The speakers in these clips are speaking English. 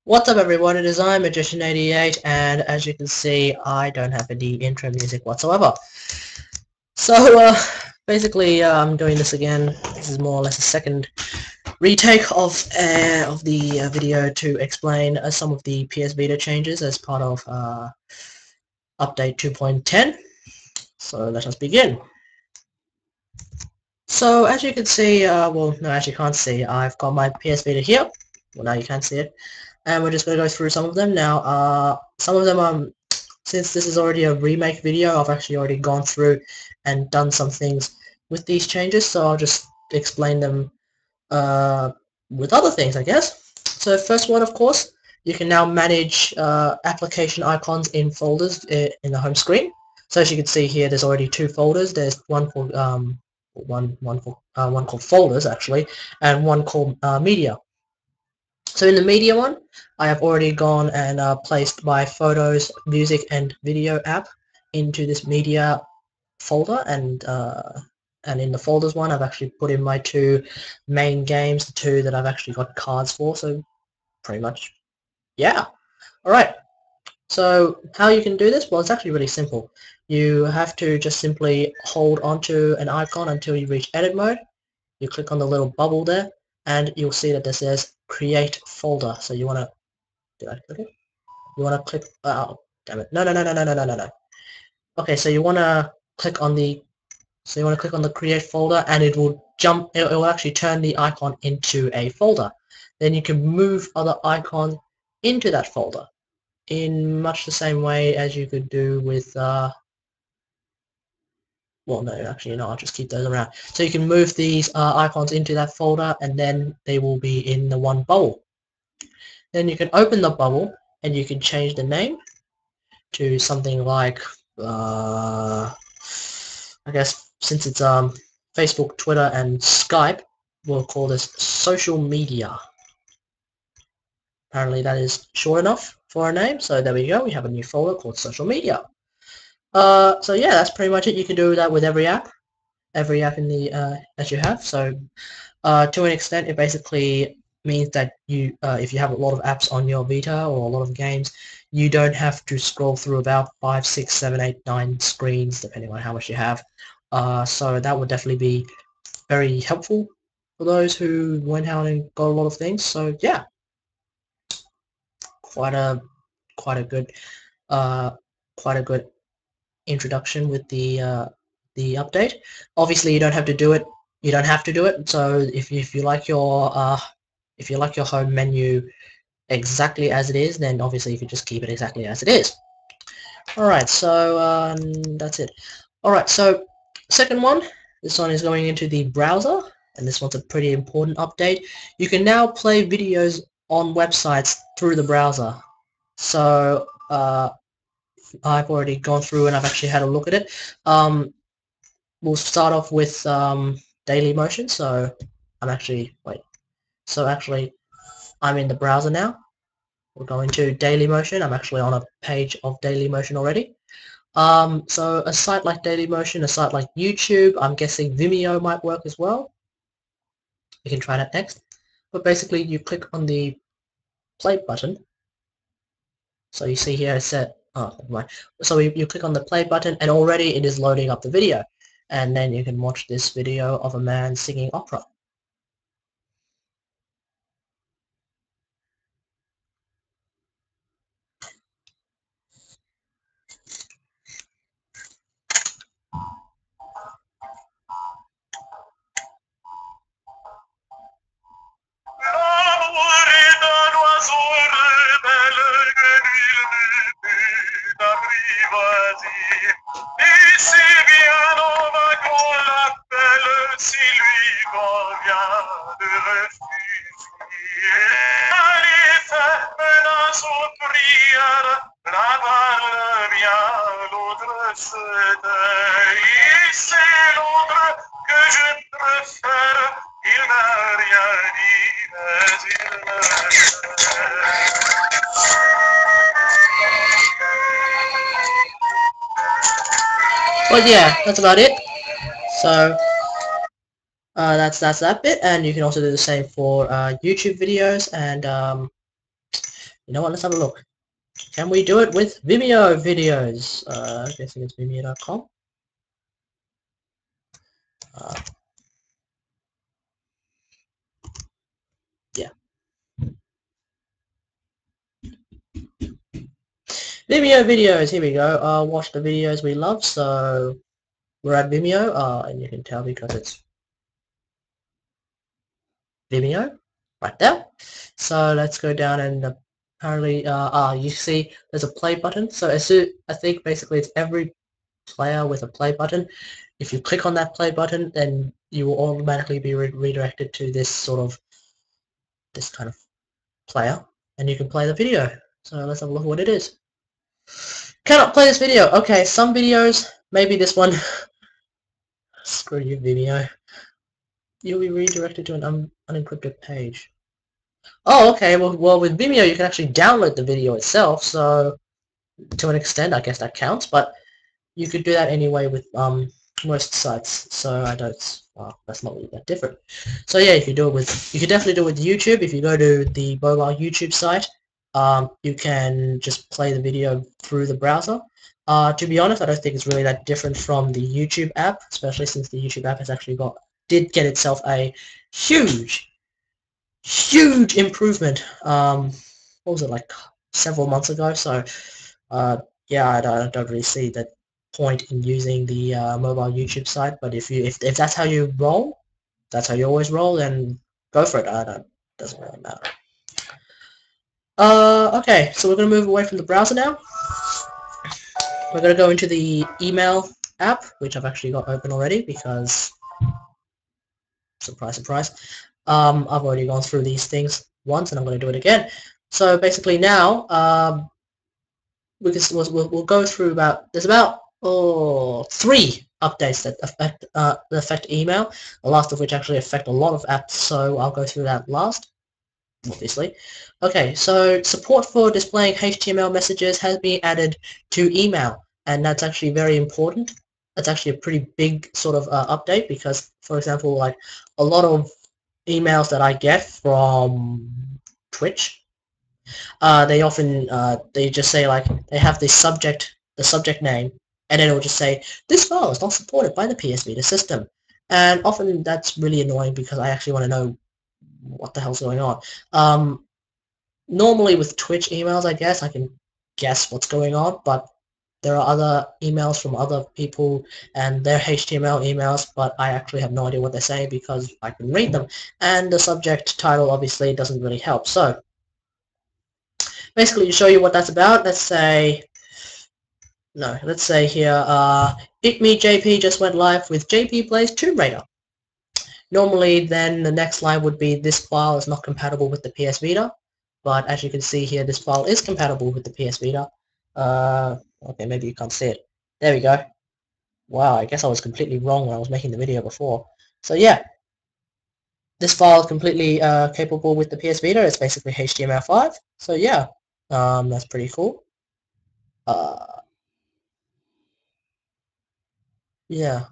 What's up everyone, it is I, Magician88, and as you can see, I don't have any intro music whatsoever. So, basically, I'm doing this again. This is more or less a second retake of the video to explain some of the PS Vita changes as part of update 2.10. So let us begin. So as you can see, well, no, as you can't see, I've got my PS Vita here. Well, now you can't see it. And we're just going to go through some of them now. Some of them, since this is already a remake video, I've actually already gone through and done some things with these changes, so I'll just explain them with other things, I guess. So first one, of course, you can now manage application icons in folders in the home screen. So as you can see here, there's already two folders. There's one called one called folders actually, and one called media. So in the media one, I have already gone and placed my photos, music, and video app into this media folder, and in the folders one, I've actually put in my two main games, the two that I've actually got cards for. So pretty much, yeah. All right. So how you can do this? Well, it's actually really simple. You have to just simply hold onto an icon until you reach edit mode. You click on the little bubble there, and you'll see that this says create folder. So you want to, did I click it? You want to click, oh, damn it. No. Okay, so you want to click on the, create folder, and it will it will actually turn the icon into a folder. Then you can move other icons into that folder in much the same way as you could do with, well, no, actually, no, I'll just keep those around. So you can move these icons into that folder, and then they will be in the one bubble. Then you can open the bubble, and you can change the name to something like, I guess since it's Facebook, Twitter, and Skype, we'll call this social media. Apparently that is short enough for a name, so there we go. We have a new folder called social media. So yeah, that's pretty much it. You can do that with every app in the that you have. So to an extent, it basically means that you, if you have a lot of apps on your Vita or a lot of games, you don't have to scroll through about 5, 6, 7, 8, 9 screens, depending on how much you have. So that would definitely be very helpful for those who went out and got a lot of things. So yeah, quite a good introduction with the update. Obviously, you don't have to do it. You don't have to do it. So if you like your home menu exactly as it is, then obviously you can just keep it exactly as it is. Alright, so that's it. Alright, so second one, this one is going into the browser, and this one's a pretty important update. You can now play videos on websites through the browser. So I've already gone through and I've actually had a look at it. We'll start off with daily motion. So I'm actually, I'm in the browser now. We'll go into daily motion. I'm actually on a page of daily motion already. So a site like daily motion, a site like YouTube, I'm guessing Vimeo might work as well. We can try that next. But basically you click on the play button. So you see here it said, oh, never mind. So you click on the play button, and already it is loading up the video. And then you can watch this video of a man singing opera. But yeah, that's about it. So that's that bit, and you can also do the same for YouTube videos, and You know what? Let's have a look. Can we do it with Vimeo videos? I'm guessing it's Vimeo.com. Yeah. Vimeo videos, here we go. Watch the videos we love. So we're at Vimeo, and you can tell because it's Vimeo right there. So let's go down and apparently, you see there's a play button. So I think basically it's every player with a play button. If you click on that play button, then you will automatically be redirected to this kind of player, and you can play the video. So let's have a look at what it is. Cannot play this video. Okay, some videos, maybe this one. Screw you, Vimeo. You'll be redirected to an unencrypted page. Oh, okay. Well, with Vimeo, you can actually download the video itself. So, to an extent, I guess that counts. But you could do that anyway with most sites. So I don't. Well, that's not really that different. So yeah, you could definitely do it with YouTube. If you go to the mobile YouTube site, you can just play the video through the browser. To be honest, I don't think it's really that different from the YouTube app, especially since the YouTube app has actually did get itself a huge improvement. What was it, like several months ago? So yeah, I don't really see the point in using the mobile YouTube site. But if that's how you roll, that's how you always roll, then go for it. Doesn't really matter. Okay, so we're gonna move away from the browser now. We're gonna go into the email app, which I've actually got open already because surprise, surprise. I've already gone through these things once, and I'm going to do it again. So basically now, we'll go through there's about 3 updates that affect email, the last of which actually affect a lot of apps, so I'll go through that last, obviously. Okay, so support for displaying HTML messages has been added to email, and that's actually very important. That's actually a pretty big sort of update because, for example, like a lot of emails that I get from Twitch, they often they just say, like, they have the subject name, and then it will just say this file is not supported by the PS Vita system, and often that's really annoying because I actually want to know what the hell's going on. Normally with Twitch emails, I guess I can guess what's going on, but there are other emails from other people and they're HTML emails, but I actually have no idea what they're saying because I can read them, and the subject title obviously doesn't really help. So basically, to show you what that's about, let's say here, It Me JP just went live with JP Plays Tomb Raider. Normally then the next line would be this file is not compatible with the PS Vita, but as you can see here, this file is compatible with the PS Vita. Okay, maybe you can't see it. There we go. Wow, I guess I was completely wrong when I was making the video before. So yeah, this file is completely capable with the PS Vita. It's basically HTML5. So yeah, that's pretty cool. Yeah,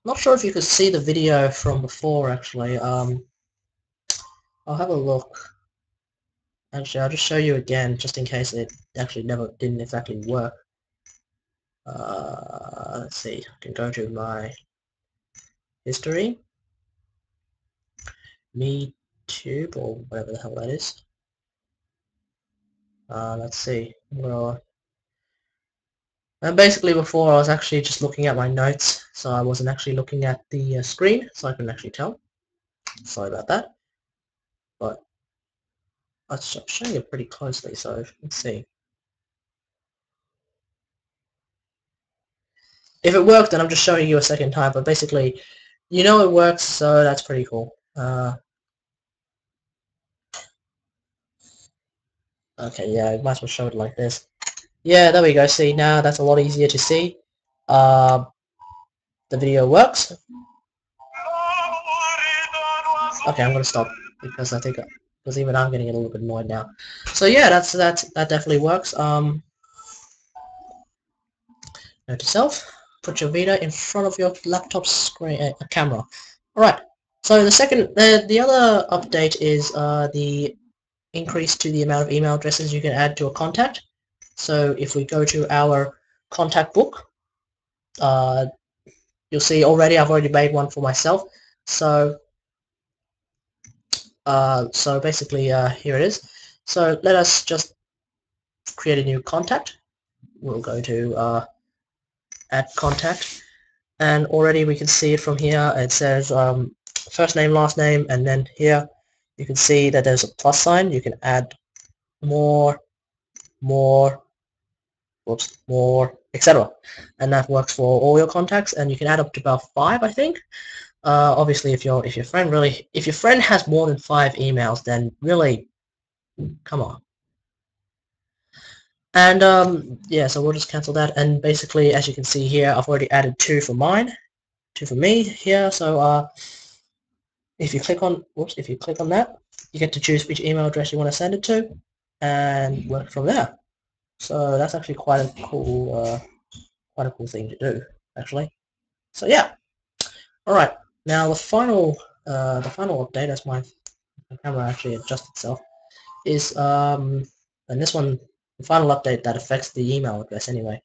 not sure if you could see the video from before, actually. I'll have a look. Actually, I'll just show you again, just in case it actually didn't exactly work. Let's see, I can go to my history, MeTube, or whatever the hell that is. Let's see, well, and basically before I was actually just looking at my notes, so I wasn't actually looking at the screen, so I couldn't actually tell. Sorry about that, but I'm showing it pretty closely, so let's see. If it worked, then I'm just showing you a second time, but basically, you know it works, so that's pretty cool. Okay, yeah, I might as well show it like this. Yeah, there we go. See, now that's a lot easier to see. The video works. Okay, I'm gonna stop because because even I'm getting a little bit annoyed now. So yeah, that definitely works. Note to self: put your Vita in front of your laptop screen, camera. All right. So the other update is the increase to the amount of email addresses you can add to a contact. So if we go to our contact book, you'll see already I've already made one for myself. So so basically here it is. So let us just create a new contact. We'll go to add contact, and already we can see it from here. It says first name, last name, and then here you can see that there's a plus sign. You can add more, etc. And that works for all your contacts, and you can add up to about 5, I think. Obviously, if your friend has more than 5 emails, then really, come on. And yeah, so we'll just cancel that. And basically, as you can see here, I've already added 2 for mine, 2 for me here. So if you click on that, you get to choose which email address you want to send it to, and work from there. So that's actually quite a cool thing to do, actually. So yeah. All right. Now the final update, as my camera actually adjusts itself, is and this one, the final update that affects the email address anyway,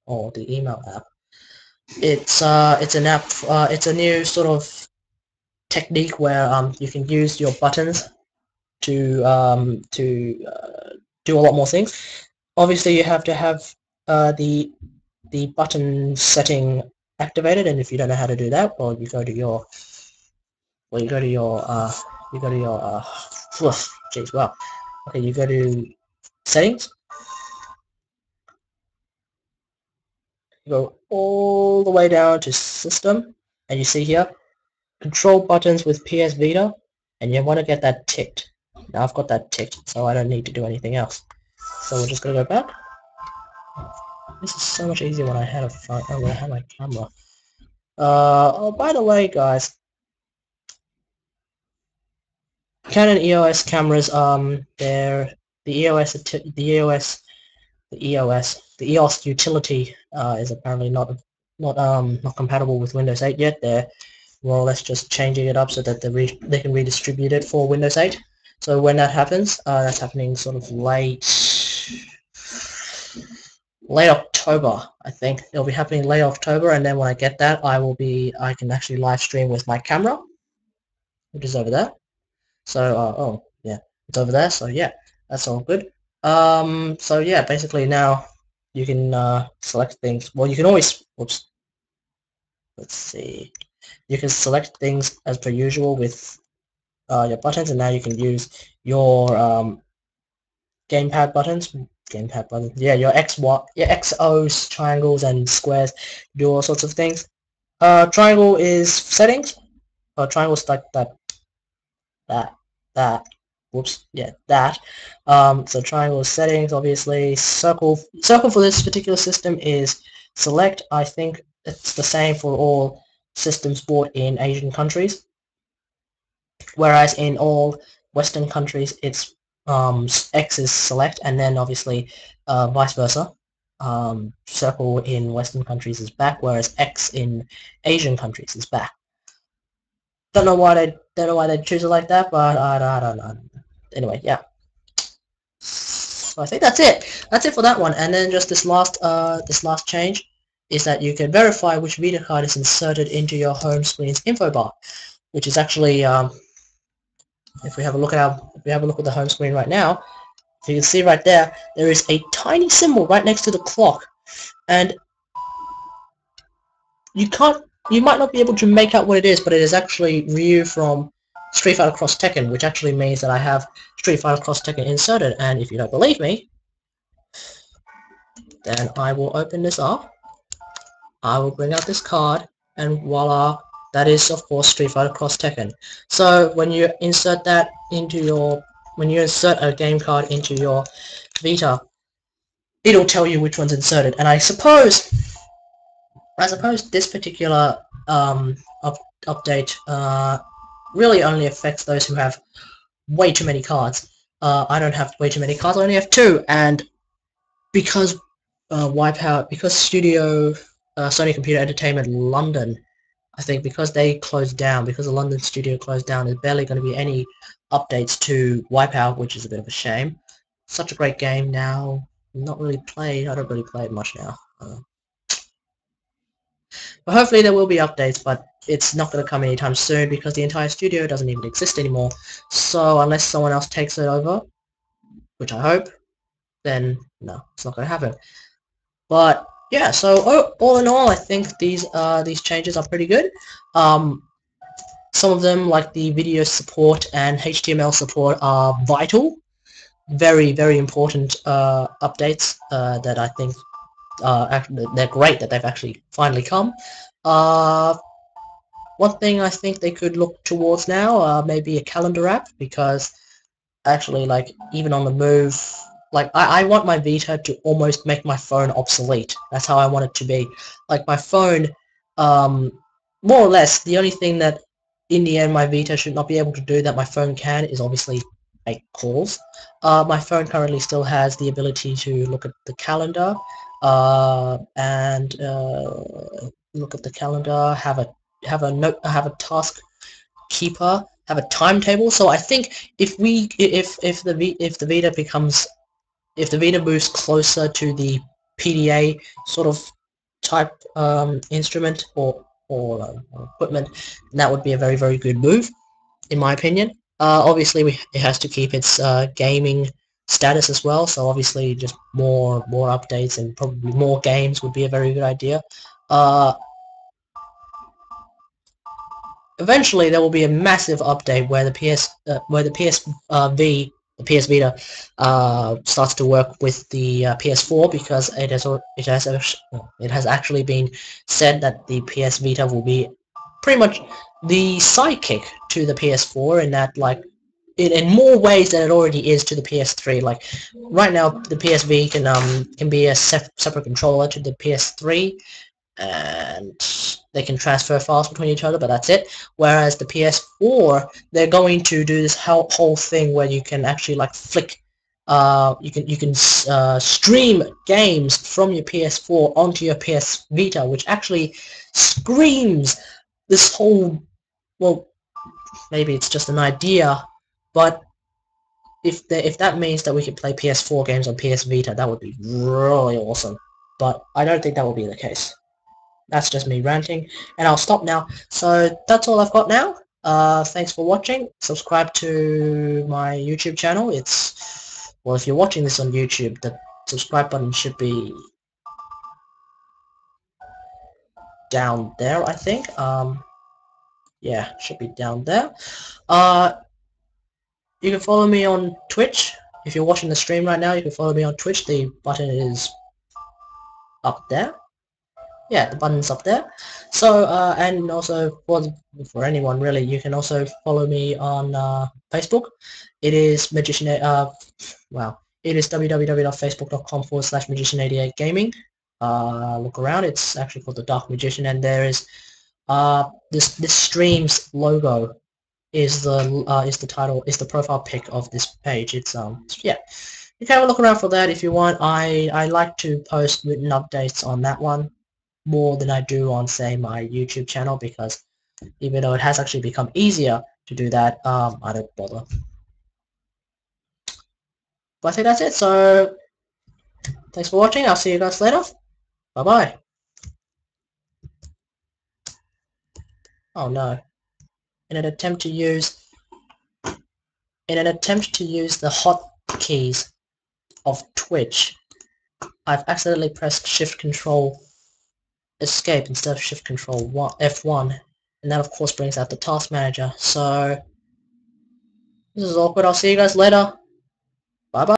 or the email app. It's an app. It's a new sort of technique where you can use your buttons to do a lot more things. Obviously, you have to have the button setting activated, and if you don't know how to do that, well, you go to your geez, wow. Okay, you go to settings, you go all the way down to system, and you see here control buttons with PS Vita, and you want to get that ticked. Now I've got that ticked, so I don't need to do anything else. So we're just gonna go back. This is so much easier when I had when I had my camera. Oh, by the way, guys, Canon EOS cameras, they're the EOS utility is apparently not compatible with Windows 8 yet. They're more or less just changing it up so that they can redistribute it for Windows 8. So when that happens, that's happening sort of late October, I think. It'll be happening late October, and then when I get that, I can actually live stream with my camera, which is over there. So oh yeah, it's over there. So yeah, that's all good. So yeah, basically now you can select things. Well, you can always, whoops, let's see, you can select things as per usual with your buttons, and now you can use your gamepad buttons. Yeah, your XOs, triangles, and squares. Do all sorts of things. Triangle is settings. Triangle's like that. Whoops, yeah, that. So triangle settings, obviously. Circle for this particular system is select. I think it's the same for all systems bought in Asian countries, whereas in all Western countries it's X is select, and then obviously vice versa. Circle in Western countries is back, whereas X in Asian countries is back. Don't know why they choose it like that, but I don't know. Anyway, yeah. So I think that's it. That's it for that one. And then just this last change is that you can verify which Vita card is inserted into your home screen's info bar, which is actually if we have a look at the home screen right now, you can see right there is a tiny symbol right next to the clock, and you might not be able to make out what it is, but it is actually Ryu from Street Fighter Cross Tekken, which actually means that I have Street Fighter Cross Tekken inserted. And if you don't believe me, then I will open this up. I will bring out this card, and voila, that is of course Street Fighter Cross Tekken. So when you insert that into when you insert a game card into your Vita, it'll tell you which one's inserted. And I suppose this particular update really only affects those who have way too many cards. I don't have way too many cards. I only have 2, and because Sony Computer Entertainment London I think because they closed down, because the London studio closed down, there's barely going to be any updates to Wipeout, which is a bit of a shame. Such a great game now. Not really played. I don't really play it much now. But hopefully there will be updates, but it's not going to come anytime soon because the entire studio doesn't even exist anymore. So unless someone else takes it over, which I hope, then no, it's not going to happen. But yeah, so all in all, I think these changes are pretty good. Some of them, like the video support and HTML support, are vital. Very, very important updates that I think they're great that they've actually finally come. One thing I think they could look towards now, maybe a calendar app, because actually, like, even on the move, like, I want my Vita to almost make my phone obsolete. That's how I want it to be. Like, my phone, more or less, the only thing that, in the end, my Vita should not be able to do that my phone can is obviously make calls. My phone currently still has the ability to look at the calendar, and look at the calendar, have a task keeper, have a timetable. So I think if the Vita becomes, if the Vita moves closer to the PDA sort of type instrument or equipment, that would be a very, very good move, in my opinion. Obviously, it has to keep its gaming status as well. So obviously, just more updates and probably more games would be a very good idea. Eventually there will be a massive update where the PS Vita starts to work with the PS4, because it has actually been said that the PS Vita will be pretty much the sidekick to the PS4, in that, like, in more ways than it already is to the PS3. Like, right now the PSV can be a separate controller to the PS3, and they can transfer files between each other, but that's it. Whereas the PS4, they're going to do this whole thing where you can actually, like, flick, you can stream games from your PS4 onto your PS Vita, which actually screams this whole, well, maybe it's just an idea, but if that means that we could play PS4 games on PS Vita, that would be really awesome. But I don't think that will be the case. That's just me ranting, and I'll stop now. So that's all I've got now. Thanks for watching. Subscribe to my YouTube channel. It's, well, if you're watching this on YouTube, the subscribe button should be down there, I think. Yeah, should be down there. You can follow me on Twitch. If you're watching the stream right now, you can follow me on Twitch. The button is up there. Yeah, the button's up there. So, and also for anyone really, you can also follow me on Facebook. It is Magician. It is www.facebook.com/magician88gaming. Look around. It's actually called the Dark Magician, and there is this stream's logo is the title, is the profile pic of this page. It's yeah. You can have a look around for that if you want. I like to post written updates on that one more than I do on, say, my YouTube channel, because even though it has actually become easier to do that, I don't bother. But I think that's it. So thanks for watching. I'll see you guys later. Bye bye. Oh no. In an attempt to use the hotkeys of Twitch, I've accidentally pressed Shift Control Escape instead of Shift Control F1, and that of course brings out the Task Manager. So this is awkward. I'll see you guys later. Bye bye.